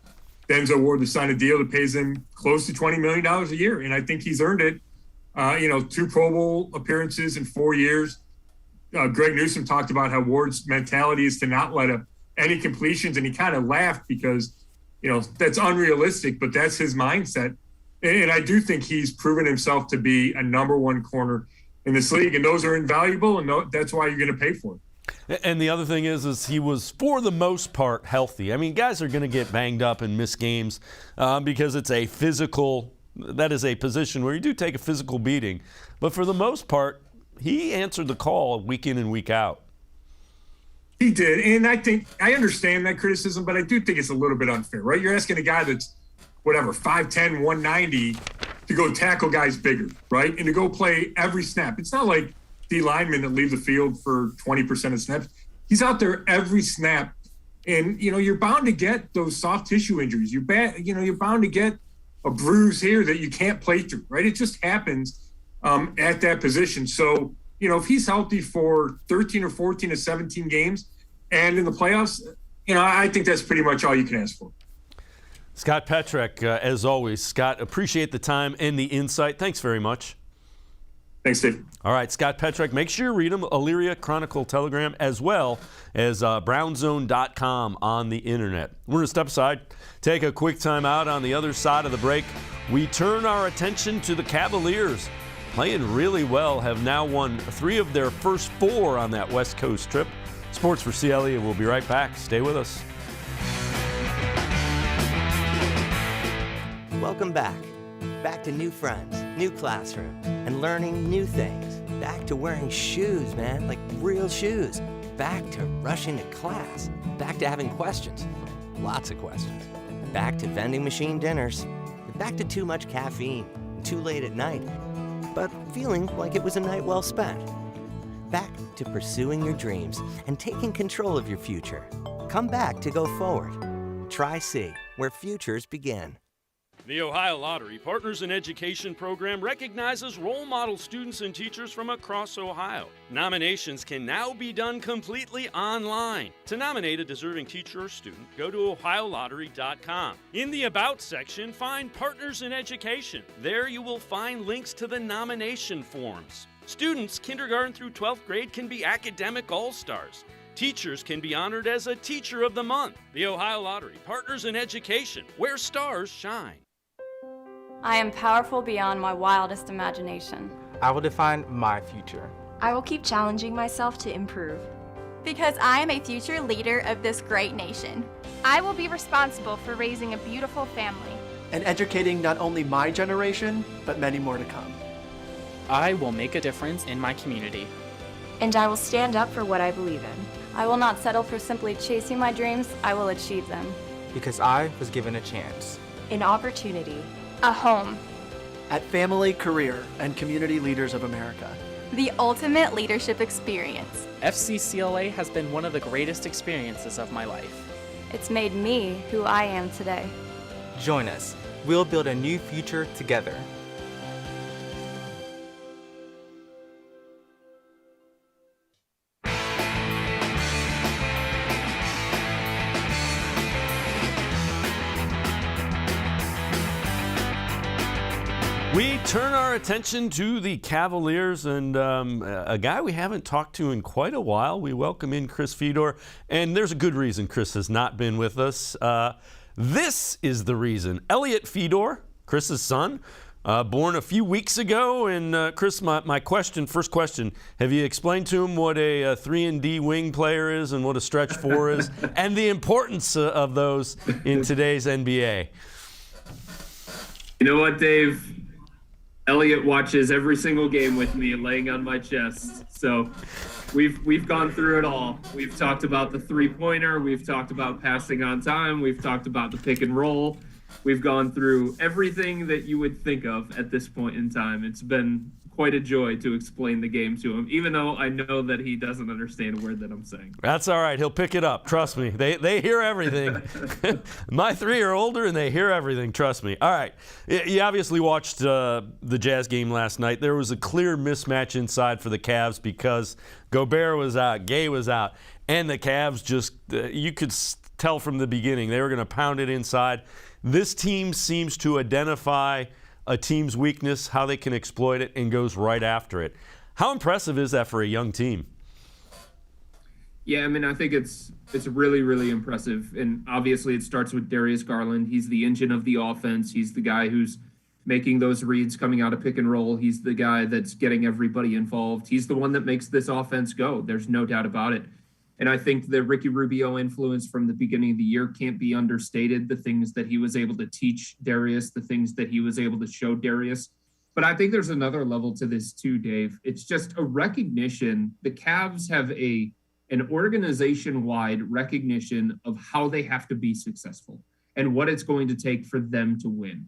Denzel Ward to sign a deal that pays him close to $20 million a year. And I think he's earned it. 2 Pro Bowl appearances in 4 years. Greg Newsome talked about how Ward's mentality is to not let up any completions. And he kind of laughed because, that's unrealistic, but that's his mindset. And I do think he's proven himself to be a number 1 corner in this league. And those are invaluable, and that's why you're going to pay for it. And the other thing is he was, for the most part, healthy. I mean, guys are going to get banged up and miss games because it's a physical – that is a position where you do take a physical beating. But for the most part, he answered the call week in and week out. He did. And I think I understand that criticism, but I do think it's a little bit unfair, right? You're asking a guy that's, 5'10", 190 to go tackle guys bigger, right? And to go play every snap. It's not like D linemen that leave the field for 20% of snaps. He's out there every snap. And, you're bound to get those soft tissue injuries. You're bound to get a bruise here that you can't play through, right? It just happens at that position. So, if he's healthy for 13 or 14 or 17 games and in the playoffs, I think that's pretty much all you can ask for. Scott Petrak, as always. Scott, appreciate the time and the insight. Thanks very much. Thanks, Steve. All right, Scott Petrak. Make sure you read him, Elyria Chronicle Telegram, as well as brownzone.com on the internet. We're going to step aside, take a quick time out. On the other side of the break, we turn our attention to the Cavaliers. playing really well, have now won 3 of their first 4 on that West Coast trip. Sports for CLE, we'll be right back. Stay with us. Welcome back. Back to new friends, new classroom, and learning new things. Back to wearing shoes, man, like real shoes. Back to rushing to class. Back to having questions. Lots of questions. Back to vending machine dinners. Back to too much caffeine and too late at night. But feeling like it was a night well spent. Back to pursuing your dreams and taking control of your future. Come back to go forward. Try C, where futures begin. The Ohio Lottery Partners in Education program recognizes role model students and teachers from across Ohio. Nominations can now be done completely online. To nominate a deserving teacher or student, go to ohiolottery.com. In the About section, find Partners in Education. There you will find links to the nomination forms. Students kindergarten through 12th grade can be academic all-stars. Teachers can be honored as a Teacher of the Month. The Ohio Lottery Partners in Education, where stars shine. I am powerful beyond my wildest imagination. I will define my future. I will keep challenging myself to improve. Because I am a future leader of this great nation. I will be responsible for raising a beautiful family. And educating not only my generation, but many more to come. I will make a difference in my community. And I will stand up for what I believe in. I will not settle for simply chasing my dreams, I will achieve them. Because I was given a chance. An opportunity. A home. At Family, Career, and Community Leaders of America. The ultimate leadership experience. FCCLA has been one of the greatest experiences of my life. It's made me who I am today. Join us. We'll build a new future together. We turn our attention to the Cavaliers and a guy we haven't talked to in quite a while. We welcome in Chris Fedor, and there's a good reason Chris has not been with us. This is the reason. Elliot Fedor, Chris's son, born a few weeks ago. And Chris, my first question, have you explained to him what a 3-and-D wing player is and what a stretch 4 is, and the importance of those in today's NBA? You know what, Dave? Elliot watches every single game with me laying on my chest. So we've gone through it all. We've talked about the three-pointer. We've talked about passing on time. We've talked about the pick and roll. We've gone through everything that you would think of at this point in time. It's been quite a joy to explain the game to him, even though I know that he doesn't understand a word that I'm saying. That's all right. He'll pick it up. Trust me. They hear everything. My 3 are older, and they hear everything. Trust me. All right. You obviously watched the Jazz game last night. There was a clear mismatch inside for the Cavs because Gobert was out, Gay was out, and the Cavs just, you could tell from the beginning, they were going to pound it inside. This team seems to identify a team's weakness, how they can exploit it, and goes right after it. How impressive is that for a young team? Yeah, I mean, I think it's really, really impressive. And obviously it starts with Darius Garland. He's the engine of the offense. He's the guy who's making those reads coming out of pick and roll. He's the guy that's getting everybody involved. He's the one that makes this offense go. There's no doubt about it. And I think the Ricky Rubio influence from the beginning of the year can't be understated. The things that he was able to teach Darius, the things that he was able to show Darius. But I think there's another level to this too, Dave. It's just a recognition. The Cavs have an organization-wide recognition of how they have to be successful and what it's going to take for them to win.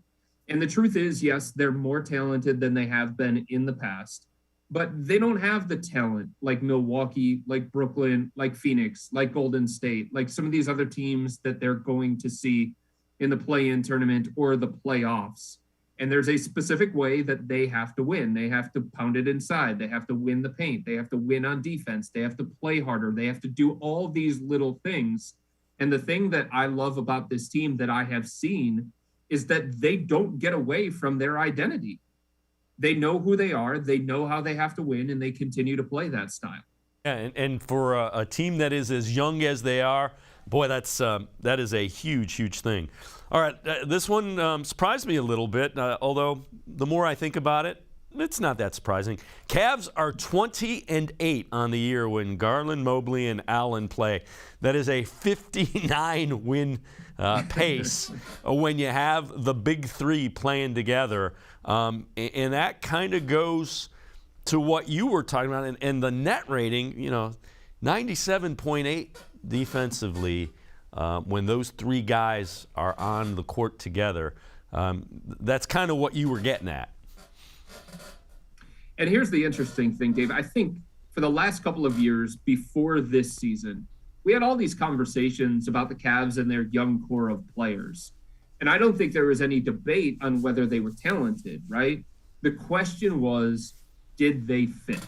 And the truth is, yes, they're more talented than they have been in the past. But they don't have the talent like Milwaukee, like Brooklyn, like Phoenix, like Golden State, like some of these other teams that they're going to see in the play-in tournament or the playoffs. And there's a specific way that they have to win. They have to pound it inside. They have to win the paint. They have to win on defense. They have to play harder. They have to do all these little things. And the thing that I love about this team that I have seen is that they don't get away from their identity. They know who they are, they know how they have to win, and they continue to play that style. Yeah, and for a team that is as young as they are, boy, that is a huge, huge thing. All right, this one surprised me a little bit, although the more I think about it, it's not that surprising. Cavs are 20-8 on the year when Garland, Mobley, and Allen play. That is a 59-win pace when you have the big three playing together. And that kind of goes to what you were talking about. And the net rating, 97.8 defensively when those three guys are on the court together. That's kind of what you were getting at. And here's the interesting thing, Dave. I think for the last couple of years before this season, we had all these conversations about the Cavs and their young core of players. And I don't think there was any debate on whether they were talented, right? The question was, did they fit?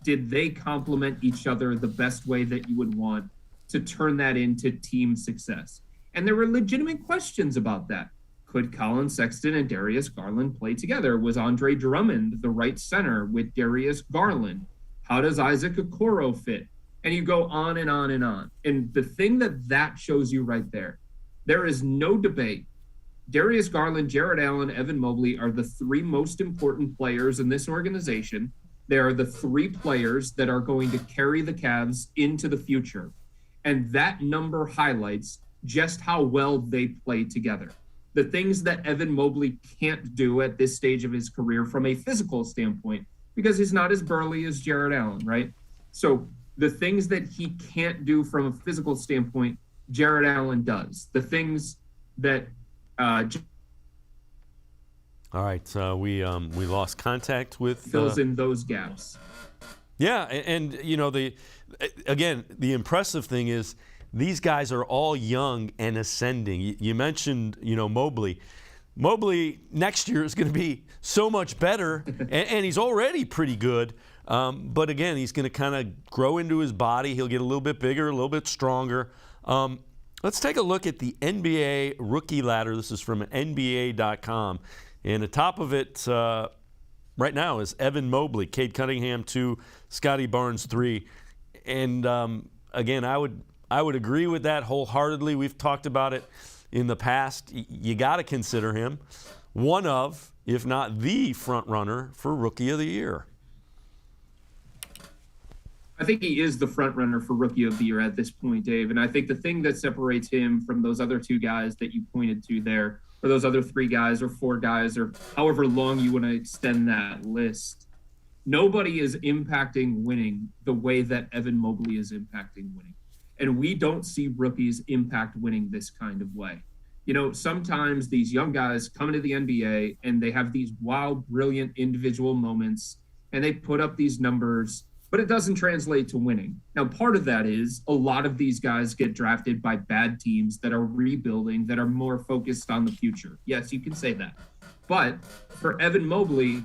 Did they complement each other the best way that you would want to turn that into team success? And there were legitimate questions about that. Could Colin Sexton and Darius Garland play together? Was Andre Drummond the right center with Darius Garland? How does Isaac Okoro fit? And you go on and on and on. And the thing that shows you right there, there is no debate. Darius Garland, Jared Allen, Evan Mobley are the three most important players in this organization. They are the three players that are going to carry the Cavs into the future. And that number highlights just how well they play together. The things that Evan Mobley can't do at this stage of his career from a physical standpoint, because he's not as burly as Jared Allen, right? So the things that he can't do from a physical standpoint, Jared Allen does. The things that all right, we lost contact with fills in those gaps. Yeah, and the impressive thing is these guys are all young and ascending. You mentioned Mobley. Mobley next year is going to be so much better, and he's already pretty good. But again, he's going to kind of grow into his body. He'll get a little bit bigger, a little bit stronger. Let's take a look at the NBA rookie ladder. This is from NBA.com. And the top of it right now is Evan Mobley, Cade Cunningham 2, Scotty Barnes 3. And again, I would agree with that wholeheartedly. We've talked about it in the past. You got to consider him one of, if not the front runner for Rookie of the Year. I think he is the front runner for Rookie of the Year at this point, Dave. And I think the thing that separates him from those other two guys that you pointed to there, or those other three guys or four guys, or however long you want to extend that list, nobody is impacting winning the way that Evan Mobley is impacting winning. And we don't see rookies impact winning this kind of way. Sometimes these young guys come into the NBA and they have these wild, brilliant individual moments and they put up these numbers, but it doesn't translate to winning. Now, part of that is a lot of these guys get drafted by bad teams that are rebuilding, that are more focused on the future. Yes, you can say that. But for Evan Mobley,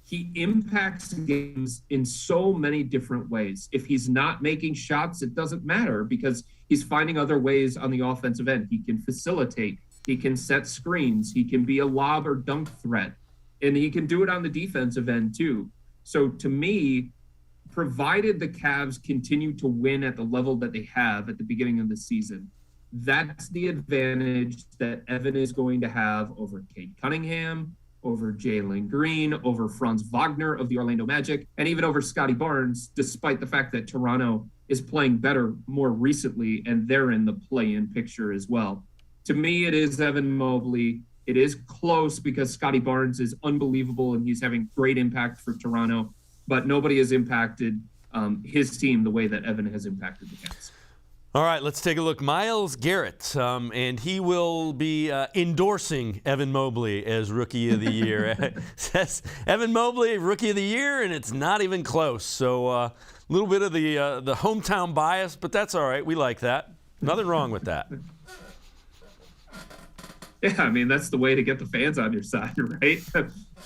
he impacts games in so many different ways. If he's not making shots, it doesn't matter because he's finding other ways on the offensive end. He can facilitate. He can set screens. He can be a lob or dunk threat. And he can do it on the defensive end too. So to me, provided the Cavs continue to win at the level that they have at the beginning of the season, that's the advantage that Evan is going to have over Cade Cunningham, over Jalen Green, over Franz Wagner of the Orlando Magic, and even over Scotty Barnes, despite the fact that Toronto is playing better more recently and they're in the play-in picture as well. To me, it is Evan Mobley. It is close because Scotty Barnes is unbelievable and he's having great impact for Toronto, but nobody has impacted his team the way that Evan has impacted the Cavs. All right, let's take a look. Myles Garrett, and he will be endorsing Evan Mobley as Rookie of the Year. Says Evan Mobley, Rookie of the Year, and it's not even close. So a little bit of the hometown bias, but that's all right. We like that. Nothing wrong with that. Yeah, I mean, that's the way to get the fans on your side, right?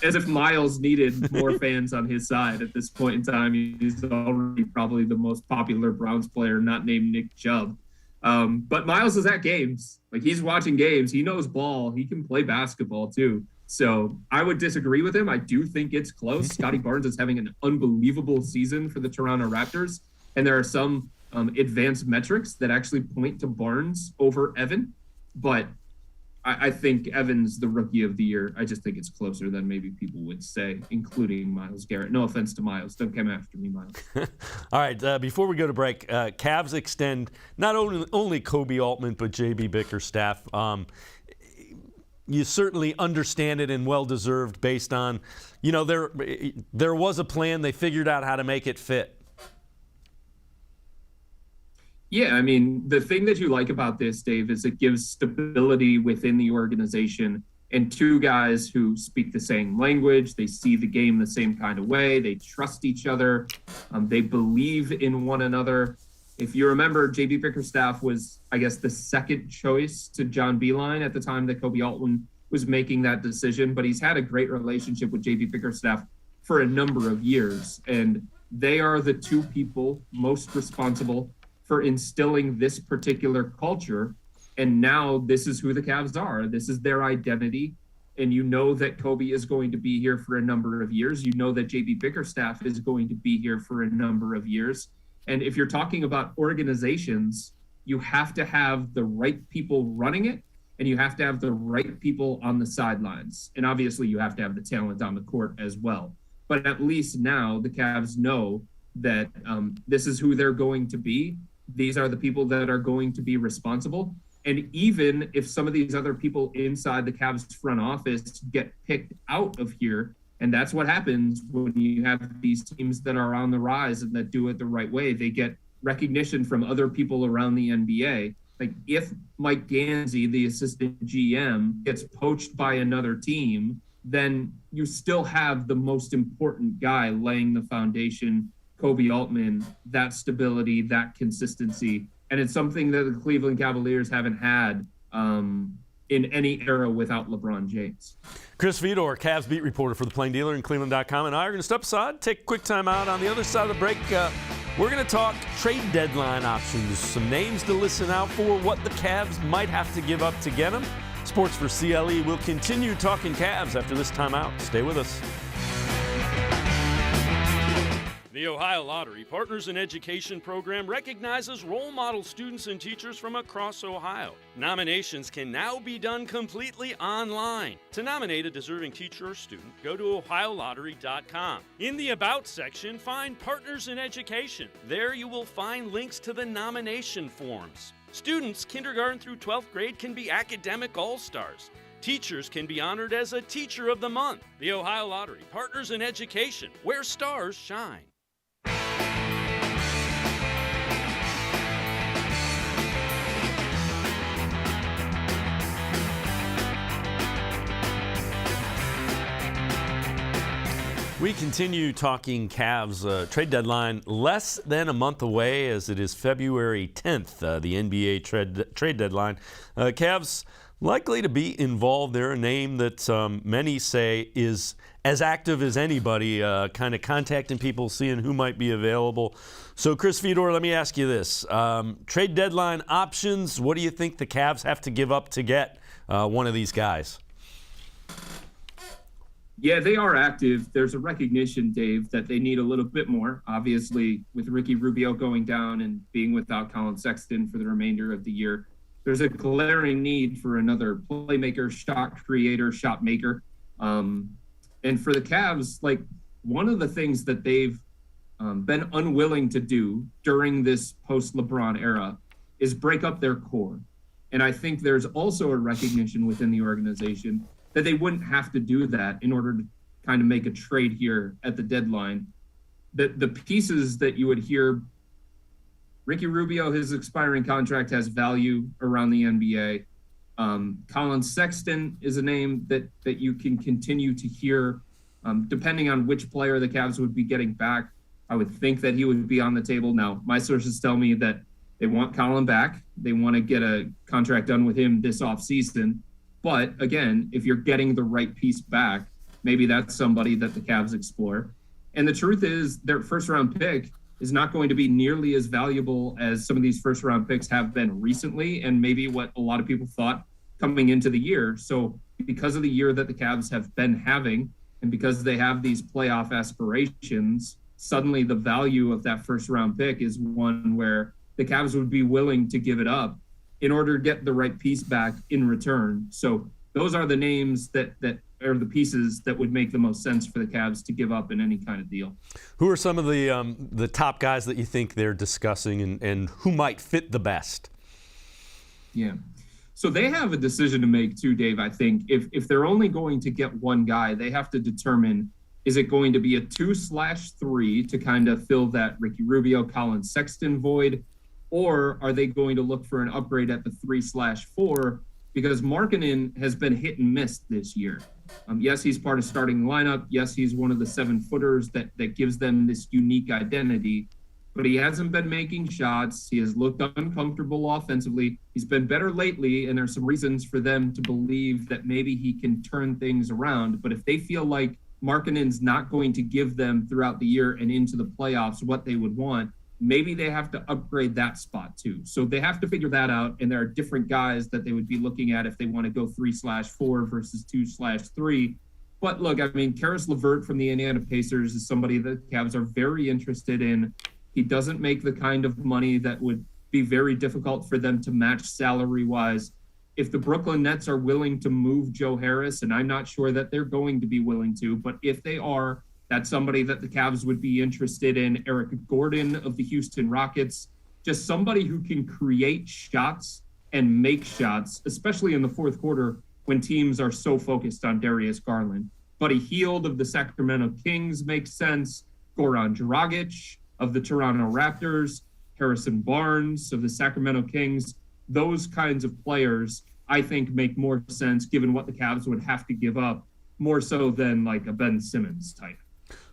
As if Myles needed more fans on his side at this point in time. He's already probably the most popular Browns player, not named Nick Chubb. But Myles is at games. Like, he's watching games. He knows ball. He can play basketball, too. So I would disagree with him. I do think it's close. Scotty Barnes is having an unbelievable season for the Toronto Raptors. And there are some advanced metrics that actually point to Barnes over Evan. But I think Evans the rookie of the year. I just think it's closer than maybe people would say, including Myles Garrett. No offense to Myles. Don't come after me, Myles. All right, before we go to break, Cavs extend not only Kobe Altman but J.B. Bickerstaff. You certainly understand it and well-deserved based on, there was a plan. They figured out how to make it fit. Yeah, I mean, the thing that you like about this, Dave, is it gives stability within the organization and two guys who speak the same language. They see the game the same kind of way. They trust each other. They believe in one another. If you remember, J.B. Bickerstaff was, I guess, the second choice to John Beilein at the time that Kobe Altman was making that decision. But he's had a great relationship with J.B. Bickerstaff for a number of years. And they are the two people most responsible for instilling this particular culture. And now this is who the Cavs are. This is their identity. And you know that Kobe is going to be here for a number of years. You know that J.B. Bickerstaff is going to be here for a number of years. And if you're talking about organizations, you have to have the right people running it, and you have to have the right people on the sidelines. And obviously you have to have the talent on the court as well. But at least now the Cavs know that this is who they're going to be. These are the people that are going to be responsible. And even if some of these other people inside the Cavs front office get picked out of here, and that's what happens when you have these teams that are on the rise and that do it the right way, they get recognition from other people around the NBA. Like if Mike Gansey, the assistant GM, gets poached by another team, then you still have the most important guy laying the foundation, Kobe Altman, that stability, that consistency. And it's something that the Cleveland Cavaliers haven't had in any era without LeBron James. Chris Fedor, Cavs beat reporter for the Plain Dealer and cleveland.com, and I are going to step aside, take a quick time out. On the other side of the break, we're going to talk trade deadline options, some names to listen out for, what the Cavs might have to give up to get them. Sports4CLE will continue talking Cavs after this timeout. Stay with us. The Ohio Lottery Partners in Education program recognizes role model students and teachers from across Ohio. Nominations can now be done completely online. To nominate a deserving teacher or student, go to ohiolottery.com. In the About section, find Partners in Education. There you will find links to the nomination forms. Students kindergarten through 12th grade can be academic all-stars. Teachers can be honored as a Teacher of the Month. The Ohio Lottery Partners in Education, where stars shine. We continue talking Cavs trade deadline less than a month away, as it is February 10th, the NBA trade deadline. Cavs likely to be involved. They're a name that many say is as active as anybody, kind of contacting people, seeing who might be available. So, Chris Fedor, let me ask you this. Trade deadline options, what do you think the Cavs have to give up to get one of these guys? Yeah, they are active. There's a recognition, Dave, that they need a little bit more. Obviously, with Ricky Rubio going down and being without Colin Sexton for the remainder of the year, there's a glaring need for another playmaker, shot creator, shot maker. And for the Cavs, like one of the things that they've been unwilling to do during this post-LeBron era is break up their core. And I think there's also a recognition within the organization that they wouldn't have to do that in order to kind of make a trade here at the deadline. The pieces that you would hear, Ricky Rubio, his expiring contract has value around the NBA. Colin Sexton is a name that you can continue to hear, depending on which player the Cavs would be getting back. I would think that he would be on the table. Now, my sources tell me that they want Colin back. They want to get a contract done with him this offseason. But again, if you're getting the right piece back, maybe that's somebody that the Cavs explore. And the truth is their first round pick is not going to be nearly as valuable as some of these first round picks have been recently, and maybe what a lot of people thought coming into the year. So because of the year that the Cavs have been having, and because they have these playoff aspirations, suddenly the value of that first round pick is one where the Cavs would be willing to give it up in order to get the right piece back in return. So those are the names that are the pieces that would make the most sense for the Cavs to give up in any kind of deal. Who are some of the top guys that you think they're discussing and who might fit the best? Yeah. So they have a decision to make too, Dave. I think if they're only going to get one guy, they have to determine, is it going to be a 2/3 to kind of fill that Ricky Rubio, Colin Sexton void, or are they going to look for an upgrade at the 3/4? Because Markkanen has been hit and miss this year. Yes, he's part of starting lineup. Yes, he's one of the 7-footers that gives them this unique identity, but he hasn't been making shots. He has looked uncomfortable offensively. He's been better lately, and there's some reasons for them to believe that maybe he can turn things around. But if they feel like Markkanen's not going to give them throughout the year and into the playoffs what they would want, maybe they have to upgrade that spot too. So they have to figure that out, and there are different guys that they would be looking at if they want to go 3/4 versus 2/3. But look, I mean, Karis LeVert from the Indiana Pacers is somebody that Cavs are very interested in. He doesn't make the kind of money that would be very difficult for them to match salary-wise. If the Brooklyn Nets are willing to move Joe Harris, and I'm not sure that they're going to be willing to, but if they are, that's somebody that the Cavs would be interested in. Eric Gordon of the Houston Rockets, just somebody who can create shots and make shots, especially in the fourth quarter when teams are so focused on Darius Garland. Buddy Hield of the Sacramento Kings makes sense. Goran Dragic of the Toronto Raptors, Harrison Barnes of the Sacramento Kings. Those kinds of players, I think, make more sense given what the Cavs would have to give up, more so than like a Ben Simmons type.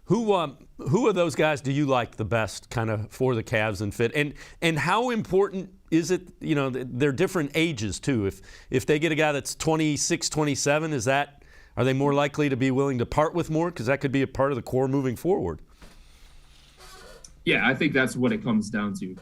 Who of those guys do you like the best kind of for the Cavs and fit? And how important is it, you know, they're different ages too. If they get a guy that's 26, 27, are they more likely to be willing to part with more? Because that could be a part of the core moving forward. Yeah, I think that's what it comes down to.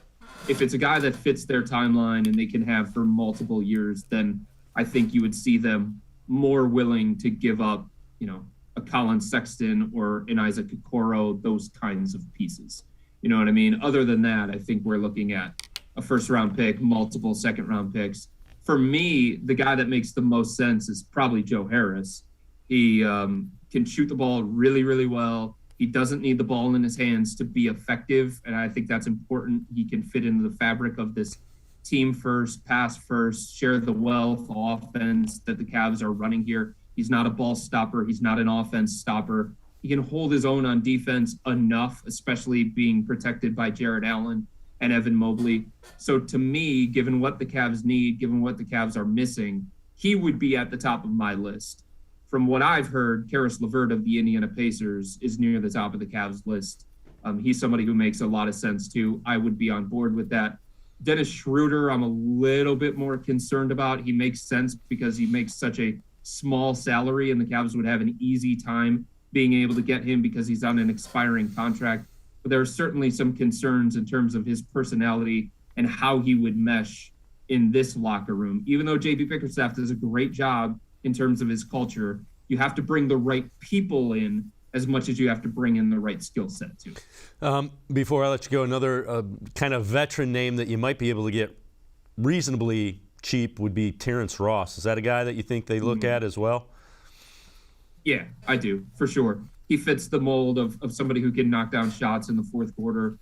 If it's a guy that fits their timeline and they can have for multiple years, then I think you would see them more willing to give up, you know, a Colin Sexton or an Isaac Okoro, those kinds of pieces. You know what I mean? Other than that, I think we're looking at a first-round pick, multiple second-round picks. For me, the guy that makes the most sense is probably Joe Harris. He can shoot the ball really, really well. He doesn't need the ball in his hands to be effective, and I think that's important. He can fit into the fabric of this team first, pass first, share the wealth offense that the Cavs are running here. He's not a ball stopper. He's not an offense stopper. He can hold his own on defense enough, especially being protected by Jared Allen and Evan Mobley. So to me, given what the Cavs need, given what the Cavs are missing, he would be at the top of my list. From what I've heard, Karis LeVert of the Indiana Pacers is near the top of the Cavs list. He's somebody who makes a lot of sense too. I would be on board with that. Dennis Schroeder, I'm a little bit more concerned about. He makes sense because he makes such a small salary, and the Cavs would have an easy time being able to get him because he's on an expiring contract. But there are certainly some concerns in terms of his personality and how he would mesh in this locker room. Even though JB Bickerstaff does a great job in terms of his culture, you have to bring the right people in as much as you have to bring in the right skill set too. Before I let you go, another kind of veteran name that you might be able to get reasonably cheap would be Terrence Ross. Is that a guy that you think they look at as well? Yeah, I do, for sure. He fits the mold of somebody who can knock down shots in the fourth quarter.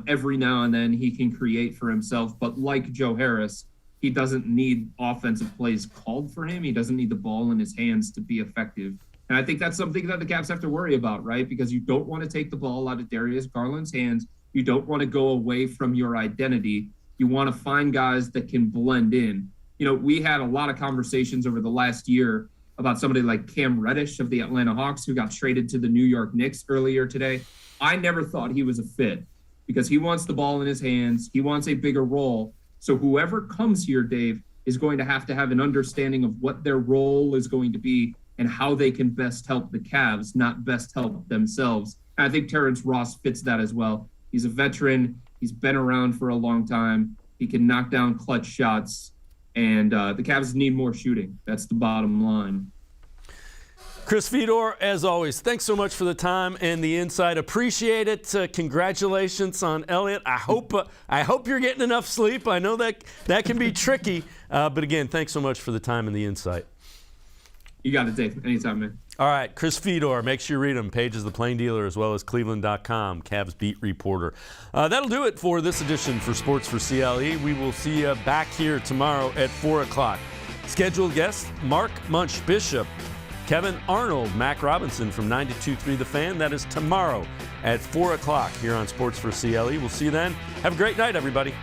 Every now and then he can create for himself, but like Joe Harris, he doesn't need offensive plays called for him. He doesn't need the ball in his hands to be effective. And I think that's something that the Cavs have to worry about, right? Because you don't want to take the ball out of Darius Garland's hands. You don't want to go away from your identity. You want to find guys that can blend in. You know, we had a lot of conversations over the last year about somebody like Cam Reddish of the Atlanta Hawks, who got traded to the New York Knicks earlier today. I never thought he was a fit because he wants the ball in his hands. He wants a bigger role. So whoever comes here, Dave, is going to have an understanding of what their role is going to be and how they can best help the Cavs, not best help themselves. And I think Terrence Ross fits that as well. He's a veteran. He's been around for a long time. He can knock down clutch shots. And the Cavs need more shooting. That's the bottom line. Chris Fedor, as always, thanks so much for the time and the insight. Appreciate it. Congratulations on Elliott. I hope you're getting enough sleep. I know that can be tricky. But again, thanks so much for the time and the insight. You got it, Dave. Anytime, man. All right, Chris Fedor, make sure you read him. Pages the Plain Dealer as well as cleveland.com, Cavs beat reporter. That'll do it for this edition for Sports4CLE. We will see you back here tomorrow at 4 o'clock. Scheduled guests, Mark Munch Bishop, Kevin Arnold, Mac Robinson from 92.3 The Fan. That is tomorrow at 4 o'clock here on Sports4CLE. We'll see you then. Have a great night, everybody.